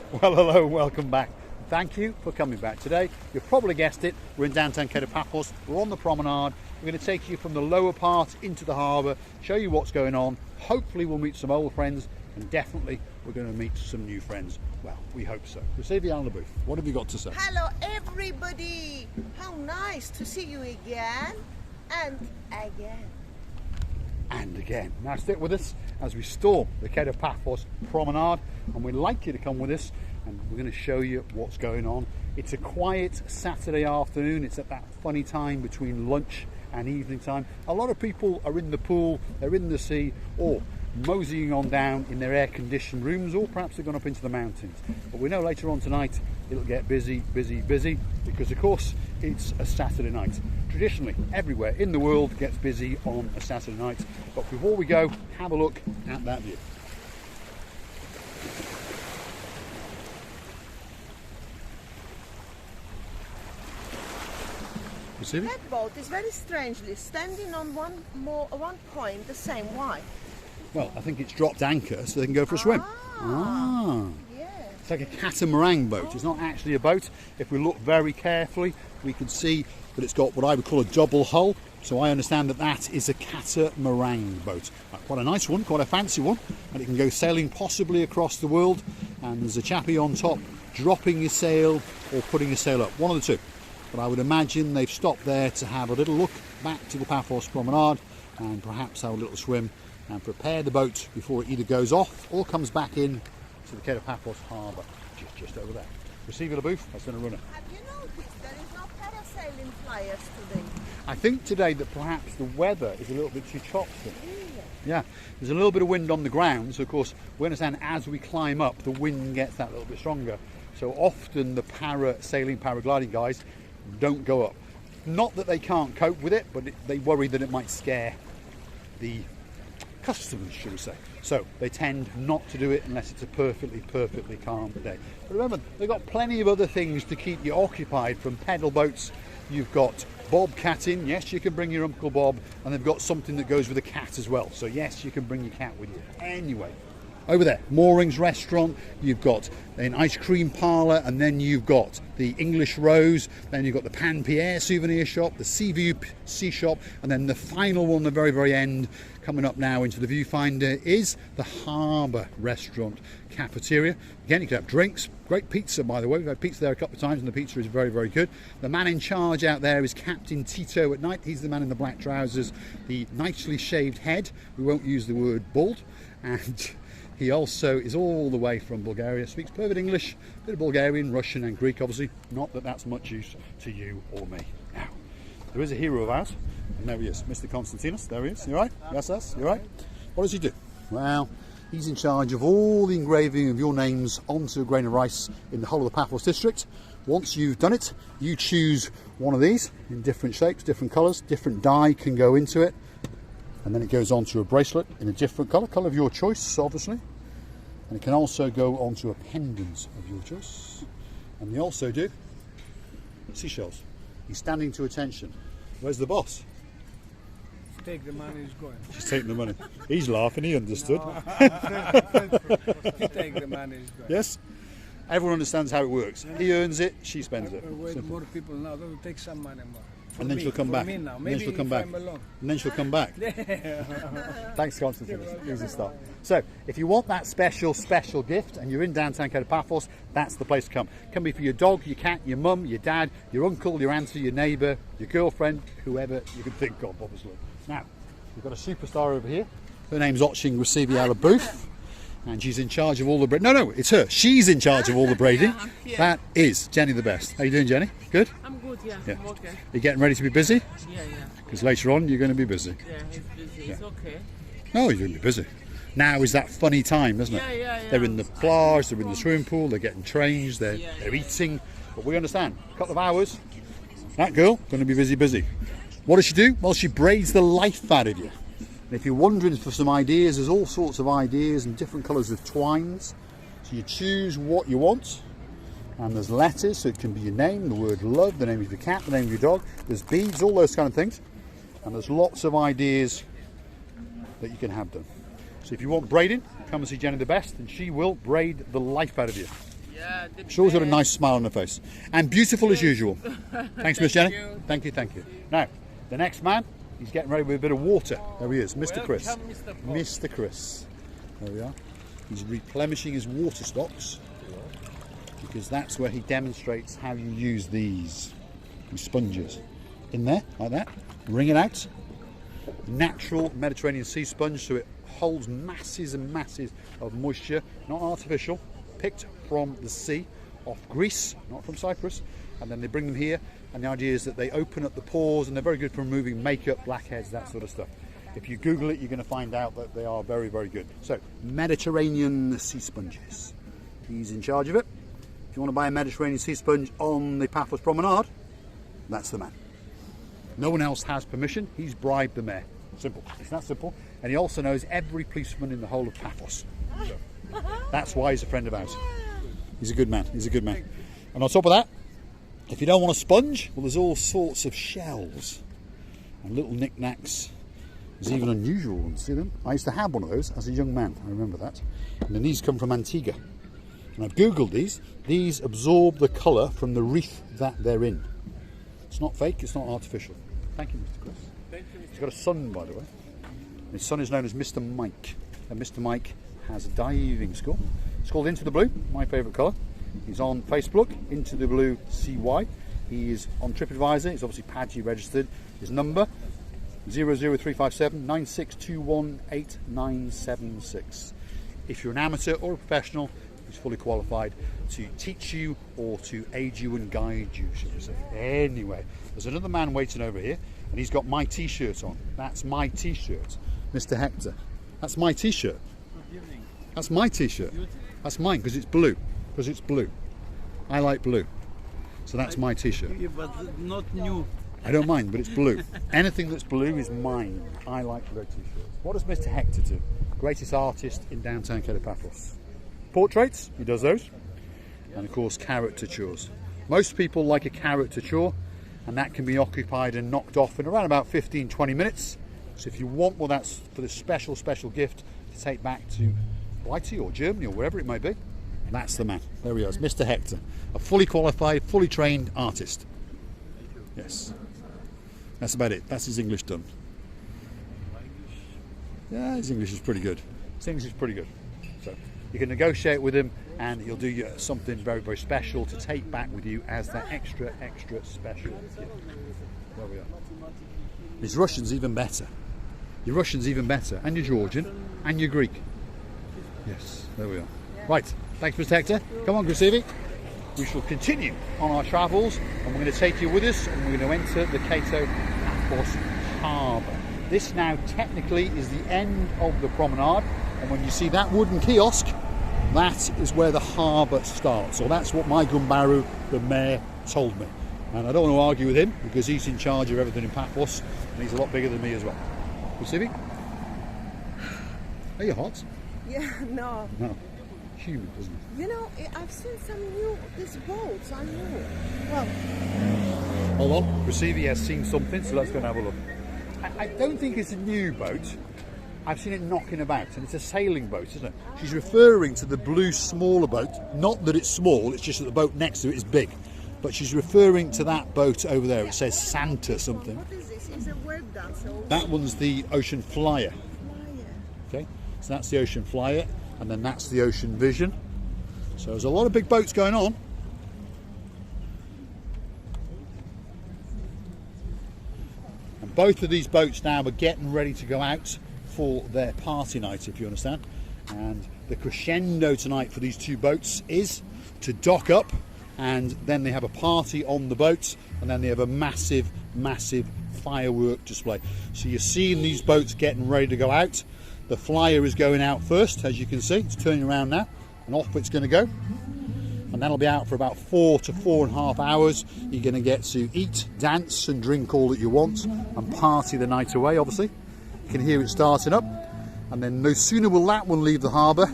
Well, hello and welcome back. Thank you for coming back today. You've probably guessed it, we're in downtown Paphos. We're on the promenade. We're going to take you from the lower part into the harbour, show you what's going on. Hopefully we'll meet some old friends, and definitely we're going to meet some new friends. Well, we hope so. Receive on the booth. What have you got to say? Hello everybody! How nice to see you again and again. And again. Now stick with us as we storm the Paphos promenade, and we'd like you to come with us, and we're going to show you what's going on. It's a quiet Saturday afternoon. It's at that funny time between lunch and evening time. A lot of people are in the pool, they're in the sea, or moseying on down in their air-conditioned rooms, or perhaps they've gone up into the mountains. But we know later on tonight it'll get busy, because of course it's a Saturday night. Traditionally, everywhere in the world gets busy on a Saturday night. But before we go, have a look at that view. You see it? That boat is very strangely standing on one point the same. Why? Well, I think it's dropped anchor so they can go for a swim. Yes. It's like a catamaran boat. It's not actually a boat. If we look very carefully, we can see that it's got what I would call a double hull. So I understand that that is a catamaran boat. Quite a nice one, quite a fancy one. And it can go sailing possibly across the world. And there's a chappie on top dropping his sail or putting his sail up. One of the two. But I would imagine they've stopped there to have a little look back to the Paphos promenade and perhaps have a little swim and prepare the boat before it either goes off or comes back in to the Paphos Harbour, just over there. Receive the booth, that's going to run it. Have you noticed there is no parasailing flyers today? I think today that perhaps the weather is a little bit too choppy. Really? Yeah, there's a little bit of wind on the ground, so of course we understand as we climb up the wind gets that little bit stronger. So often the paragliding guys don't go up. Not that they can't cope with it, but they worry that it might scare the customers, should we say. So they tend not to do it unless it's a perfectly calm day. But remember, they've got plenty of other things to keep you occupied, from pedal boats. You've got bobcatting. Yes, you can bring your Uncle Bob, and they've got something that goes with a cat as well. So yes, you can bring your cat with you. Anyway, over there, Moorings restaurant, you've got an ice cream parlour, and then you've got the English Rose, then you've got the Pan Pierre souvenir shop, the Seaview Sea Shop, and then the final one, the very end, coming up now into the viewfinder, is the Harbour Restaurant Cafeteria. Again, you can have drinks, great pizza by the way, we've had pizza there a couple of times and the pizza is very good. The man in charge out there is Captain Tito at night. He's the man in the black trousers, the nicely shaved head, we won't use the word bald, and he also is all the way from Bulgaria, speaks perfect English, a bit of Bulgarian, Russian and Greek obviously, not that that's much use to you or me. Now, there is a hero of ours, and there he is, Mr. Konstantinos, there he is, you right? Yes, you right? What does he do? Well, he's in charge of all the engraving of your names onto a grain of rice in the whole of the Paphos district. Once you've done it, you choose one of these in different shapes, different colours, different dye can go into it. And then it goes onto a bracelet in a different colour of your choice, obviously. And it can also go onto a pendant of your choice. And they also do seashells. He's standing to attention. Where's the boss? Take the money, he's going. She's taking the money. He's laughing, he understood. No. Take the money, he's going. Yes? Everyone understands how it works. He earns it, she spends it. Wait, more people now, they will take some money more. And then she'll come back. Now. And Maybe then she'll come back. And then she'll come back. Thanks, Constantine. Easy stuff. So, if you want that special gift and you're in downtown Paphos, that's the place to come. It can be for your dog, your cat, your mum, your dad, your uncle, your auntie, your neighbour, your girlfriend, whoever you can think of, obviously. Now, we've got a superstar over here. Her name's Oching Receviala Booth. And she's in charge of all the braiding. No, it's her. She's in charge of all the braiding. That is Jenny the best. How you doing, Jenny? Good? I'm good, yeah. I'm okay. You getting ready to be busy? Yeah. Because later on you're going to be busy. Yeah, he's busy. It's okay. No, you're going to be busy. Now is that funny time, isn't it? Yeah. They're in the plage, they're in the swimming pool, they're getting changed, they're eating. But we understand, a couple of hours, that girl going to be busy. What does she do? Well, she braids the life out of you. And if you're wondering for some ideas, there's all sorts of ideas and different colours of twines. So you choose what you want. And there's letters, so it can be your name, the word love, the name of your cat, the name of your dog. There's beads, all those kind of things. And there's lots of ideas that you can have done. So if you want braiding, come and see Jenny the Best, and she will braid the life out of you. Yeah, She's always got a nice smile on her face. And beautiful as usual. Thanks, Miss Jenny. Thank you, thank you. Now, the next man, he's getting ready with a bit of water. There he is, Mr. Chris. Welcome, Mr. Paul. Mr. Chris. There we are. He's replenishing his water stocks because that's where he demonstrates how you use these sponges. In there, like that. Wring it out. Natural Mediterranean sea sponge, so it holds masses and masses of moisture, not artificial, picked from the sea, off Greece, not from Cyprus, and then they bring them here, and the idea is that they open up the pores and they're very good for removing makeup, blackheads, that sort of stuff. If you Google it, you're going to find out that they are very, very good. So, Mediterranean sea sponges. He's in charge of it. If you want to buy a Mediterranean sea sponge on the Paphos Promenade, that's the man. No one else has permission. He's bribed the mayor. Simple. It's that simple. And he also knows every policeman in the whole of Paphos. So that's why he's a friend of ours. He's a good man. He's a good man. And on top of that, if you don't want a sponge, well, there's all sorts of shells and little knickknacks. There's even unusual ones. See them? I used to have one of those as a young man. I remember that. And then these come from Antigua. And I've Googled these. These absorb the colour from the reef that they're in. It's not fake. It's not artificial. Thank you, Mr. Chris. Thank you, Mr. He's got a son, by the way. His son is known as Mr. Mike. And Mr. Mike has a diving school. It's called Into the Blue, my favourite colour. He's on Facebook, Into the Blue CY. He is on TripAdvisor. He's obviously PADGI registered. His number 00357 9621 8976. If you're an amateur or a professional, he's fully qualified to teach you or to aid you and guide you, should we say. Anyway, there's another man waiting over here, and he's got my t-shirt on. That's my t-shirt, Mr. Hector. That's my t-shirt. That's my t-shirt. That's mine because it's blue. Because it's blue. I like blue. So that's my t-shirt. Yeah, but not new. I don't mind, but it's blue. Anything that's blue is mine. I like red t-shirts. What does Mr. Hector do? Greatest artist in downtown Paphos. Portraits, he does those. And of course, caricatures. Most people like a caricature, and that can be occupied and knocked off in around about 15-20 minutes. So if you want, well, that's for the special gift to take back to Hawaii or Germany or wherever it may be. That's the man. There he is, Mr. Hector. A fully qualified, fully trained artist. Yes. That's about it. That's his English done. Yeah, his English is pretty good. His English is pretty good. So you can negotiate with him and he'll do you something very, very special to take back with you as that extra special gift. There we are. His Russian's even better. Your Russian's even better. And your Georgian. And your Greek. Yes, there we are. Right. Thanks, Mr. Hector. Come on, Grasivi. We shall continue on our travels and we're going to take you with us and we're going to enter the Paphos Harbour. This now technically is the end of the promenade, and when you see that wooden kiosk, that is where the harbour starts. So that's what my Gumbaru, the mayor, told me. And I don't want to argue with him because he's in charge of everything in Paphos and he's a lot bigger than me as well. Grasivi? Are you hot? Yeah, no. No. Humid, isn't it? You know, I've seen some new, these boats are new. Well, hold on, Grasivi has seen something, so let's go and have a look. I don't think it's a new boat. I've seen it knocking about, and it's a sailing boat, isn't it? She's referring to the blue smaller boat. Not that it's small, it's just that the boat next to it is big. But she's referring to that boat over there. It says Santa something. what is this? It's a word dancer. That one's the Ocean Flyer. Okay, so that's the Ocean Flyer, and then that's the Ocean Vision. So there's a lot of big boats going on. And both of these boats now are getting ready to go out for their party night, if you understand. And the crescendo tonight for these two boats is to dock up, and then they have a party on the boats, and then they have a massive firework display. So you're seeing these boats getting ready to go out. The Flyer is going out first, as you can see. It's turning around now, and off it's going to go. And that'll be out for about 4 to 4.5 hours. You're going to get to eat, dance and drink all that you want and party the night away, obviously. You can hear it starting up, and then no sooner will that one leave the harbour,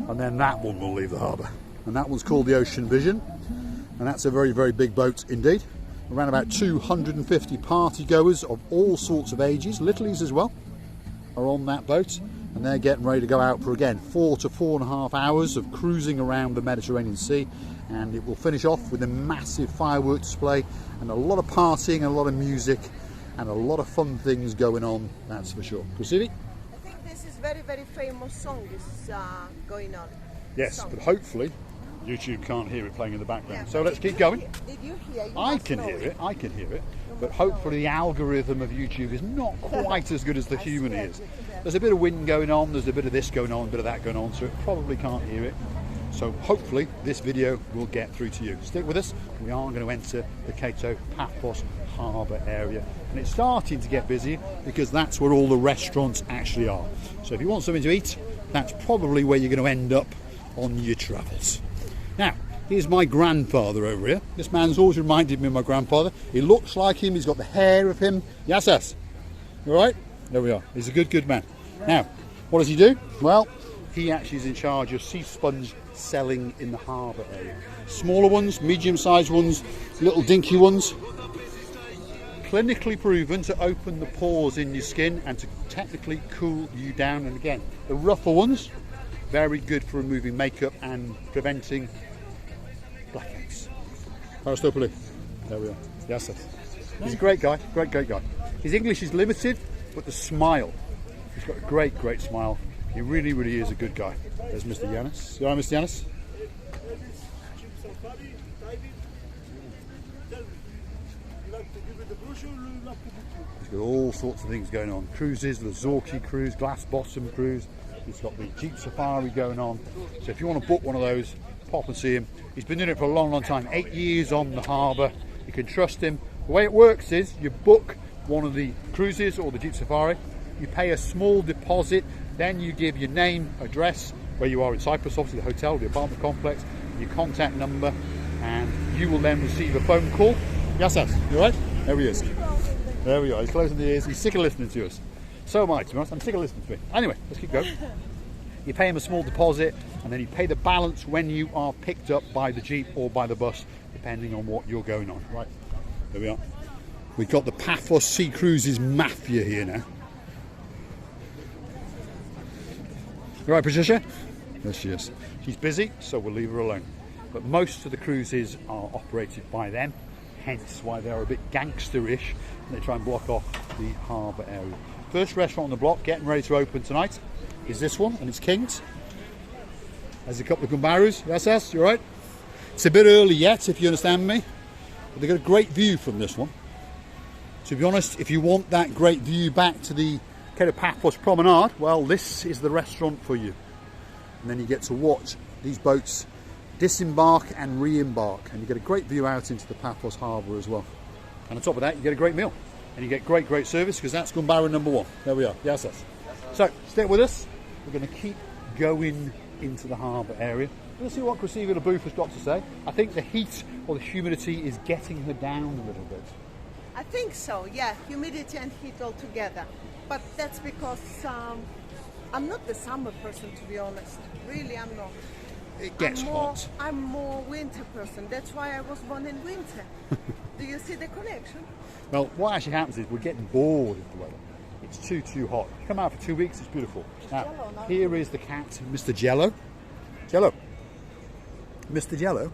and then that one will leave the harbour. And that one's called the Ocean Vision, and that's a very big boat indeed. Around about 250 party goers of all sorts of ages, littlies as well, are on that boat. and they're getting ready to go out for, again, 4 to 4.5 hours of cruising around the Mediterranean Sea, and it will finish off with a massive fireworks display and a lot of partying and a lot of music and a lot of fun things going on, that's for sure. Krasivi? I think this is very, very famous song is going on. Yes, Song. but hopefully YouTube can't hear it playing in the background. Yeah, So but let's did keep you going. hear- Did you hear? You I must can know hear it, I can hear it, but hopefully the algorithm of YouTube is not quite as good as the human swear is. to God. There's a bit of wind going on, there's a bit of this going on, a bit of that going on, so it probably can't hear it. So hopefully this video will get through to you. Stick with us, we are going to enter the Cato Paphos Harbour area. And it's starting to get busy because that's where all the restaurants actually are. So if you want something to eat, that's probably where you're going to end up on your travels. Now, here's my grandfather over here. This man's always reminded me of my grandfather. He looks like him, he's got the hair of him. Yes. You all right? There we are. He's a good man. Now, what does he do? Well, he actually is in charge of sea sponge selling in the harbour area. Smaller ones, medium-sized ones, little dinky ones. Clinically proven to open the pores in your skin and to technically cool you down. And again, the rougher ones, very good for removing makeup and preventing blackouts. Aristopoli. There we are. Yes, sir. He's a great guy, great guy. His English is limited, but the smile. He's got a great smile. He really is a good guy. There's Mr. Yanis. You all right, Mr. Yanis? He's got all sorts of things going on. Cruises, the Zorki cruise, glass bottom cruise. He's got the Jeep Safari going on. So if you want to book one of those, pop and see him. He's been doing it for a long time. 8 years on the harbour. You can trust him. The way it works is you book one of the cruises or the Jeep Safari. You pay a small deposit. Then you give your name, address, where you are in Cyprus, obviously the hotel, the apartment complex, your contact number, and you will then receive a phone call. Yes, you all right? There he is. There we are. He's closing the ears. He's sick of listening to us. So am I, to be honest. I'm sick of listening to him. Anyway, let's keep going. You pay him a small deposit, and then you pay the balance when you are picked up by the Jeep or by the bus, depending on what you're going on. Right, there we are. We've got the Paphos Sea Cruises Mafia here now. You right, Patricia? Yes, she is. She's busy, so we'll leave her alone. But most of the cruises are operated by them, hence why they're a bit gangsterish, and they try and block off the harbour area. First restaurant on the block, getting ready to open tonight, is this one, and it's King's. There's a couple of gumbarus. Yes, you all right? It's a bit early yet, if you understand me, but they've got a great view from this one. To be honest, if you want that great view back to the Cato Paphos Promenade, well, this is the restaurant for you. And then you get to watch these boats disembark and re-embark, and you get a great view out into the Paphos Harbour as well. And on top of that, you get a great meal, and you get great service, because that's Gumbara number 1. There we are. Yes. So stick with us. We're going to keep going into the harbour area. We'll see what Krasivi Laboof has got to say. I think the heat or the humidity is getting her down a little bit. I think so, yeah, humidity and heat all together. But that's because I'm not the summer person, to be honest. Really, I'm not. It gets hot. I'm more winter person. That's why I was born in winter. Do you see the connection? Well, what actually happens is we're getting bored of the weather. It's too hot. You come out for 2 weeks, it's beautiful. Now, here is the cat, Mr. Jello. Jello. Mr. Jello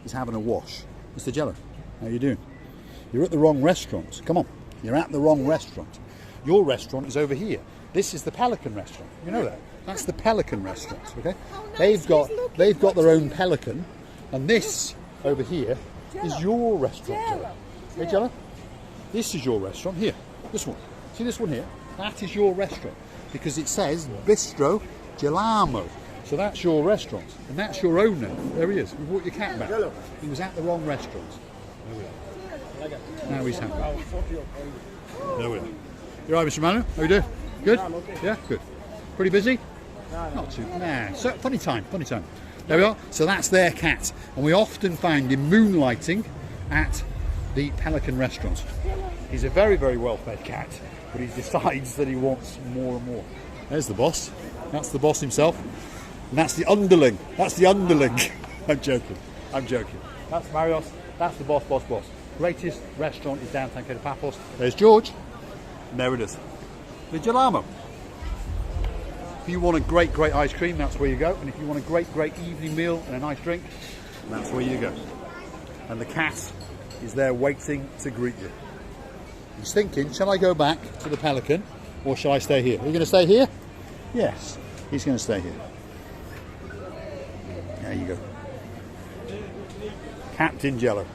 is having a wash. Mr. Jello, how you doing? You're at the wrong restaurant. Come on, you're at the wrong restaurant. Your restaurant is over here. This is the Pelican restaurant. You know that? That's the Pelican restaurant. Okay? They've got their own Pelican, and this over here is your restaurant. Jello. Hey, Jello. This is your restaurant here. This one. See this one here? That is your restaurant because it says Bistro Gelamo. So that's your restaurant, and that's your owner. There he is. We brought your cat back. He was at the wrong restaurant. There we are. Now he's happy. There we are. You all right, Mr. Manu? How you doing? Good? Yeah, good. Pretty busy? Not too. Nah. So funny time. There we are. So that's their cat, and we often find him moonlighting at the Pelican restaurant. He's a very well-fed cat, but he decides that he wants more and more. There's the boss. That's the boss himself. And that's the underling. I'm joking. That's Marios. That's the boss. Greatest restaurant is downtown Cato Paphos. There's George. And there it is. The Gelamo. If you want a great ice cream, that's where you go. And if you want a great evening meal and a nice drink, that's where you go. And the cat is there waiting to greet you. He's thinking, shall I go back to the Pelican or shall I stay here? Are you going to stay here? Yes, he's going to stay here. There you go. Captain Jello.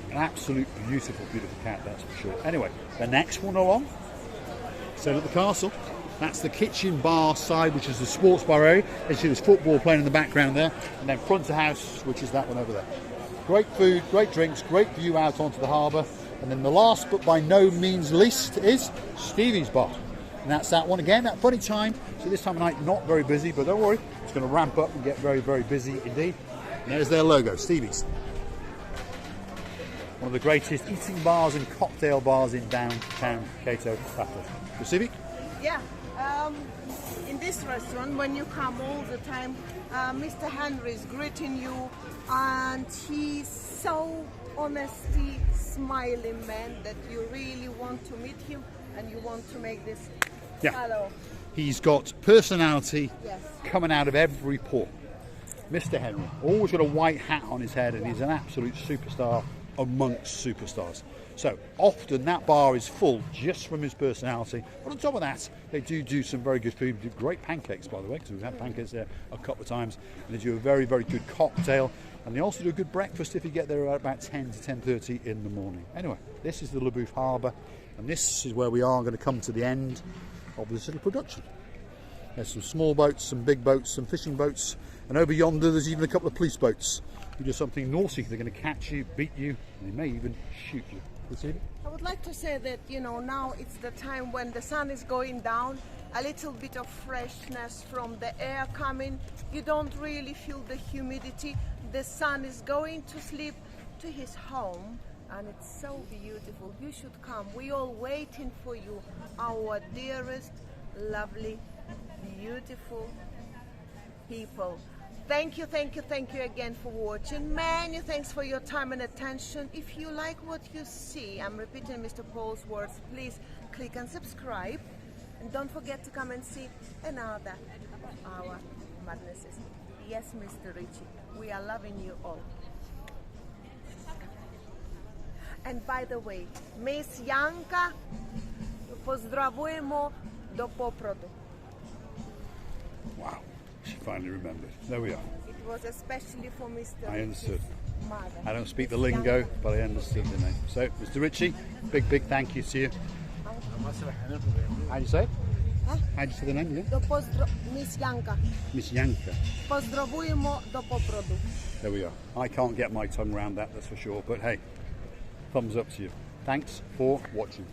An absolute beautiful cat, that's for sure. Anyway, the next one along, set at the castle. That's the kitchen bar side, which is the sports bar area. You see there's football playing in the background there. And then front of house, which is that one over there. Great food, great drinks, great view out onto the harbour. And then the last but by no means least is Stevie's Bar. And that's that one again at funny time. So this time of night, not very busy, but don't worry, it's going to ramp up and get very busy indeed. And there's their logo, Stevie's. One of the greatest eating bars and cocktail bars in downtown Cato, Paphos. You Stevie? Yeah. In this restaurant, when you come all the time, Mr. Henry is greeting you, and he's so honesty, smiling man that you really want to meet him and you want to make this hello. He's got personality Yes. coming out of every pore. Mr. Henry, always got a white hat on his head, and he's an absolute superstar amongst superstars. So often that bar is full just from his personality. But on top of that, they do some very good food. They do great pancakes, by the way, because we've had pancakes there a couple of times. And they do a very good cocktail. And they also do a good breakfast if you get there at about 10 to 10:30 in the morning. Anyway, this is the Paphos Harbour, and this is where we are going to come to the end of this little production. There's some small boats, some big boats, some fishing boats, and over yonder there's even a couple of police boats who do something naughty. They're going to catch you, beat you, and they may even shoot you. I would like to say that, you know, now it's the time when the sun is going down, a little bit of freshness from the air coming. You don't really feel the humidity. The sun is going to sleep to his home, and it's so beautiful. You should come. We're all waiting for you, our dearest, lovely, beautiful people. Thank you again for watching. Many thanks for your time and attention. If you like what you see, I'm repeating Mr. Paul's words, please click and subscribe. And don't forget to come and see another of our madnesses. Yes, Mr. Richie, we are loving you all. And by the way, Miss Janka, pozdravujemo do Poprodu. Wow. She finally remembered. There we are. It was especially for Mr. I understood. Richie's mother. I don't speak the lingo, but I understood the name. So, Mr. Ritchie, big thank you to you. How do you say it? Huh? How do you say the name again? Miss Janka. Miss Janka. Pozdravujemo do Poprodu. There we are. I can't get my tongue around that, that's for sure. But hey, thumbs up to you. Thanks for watching.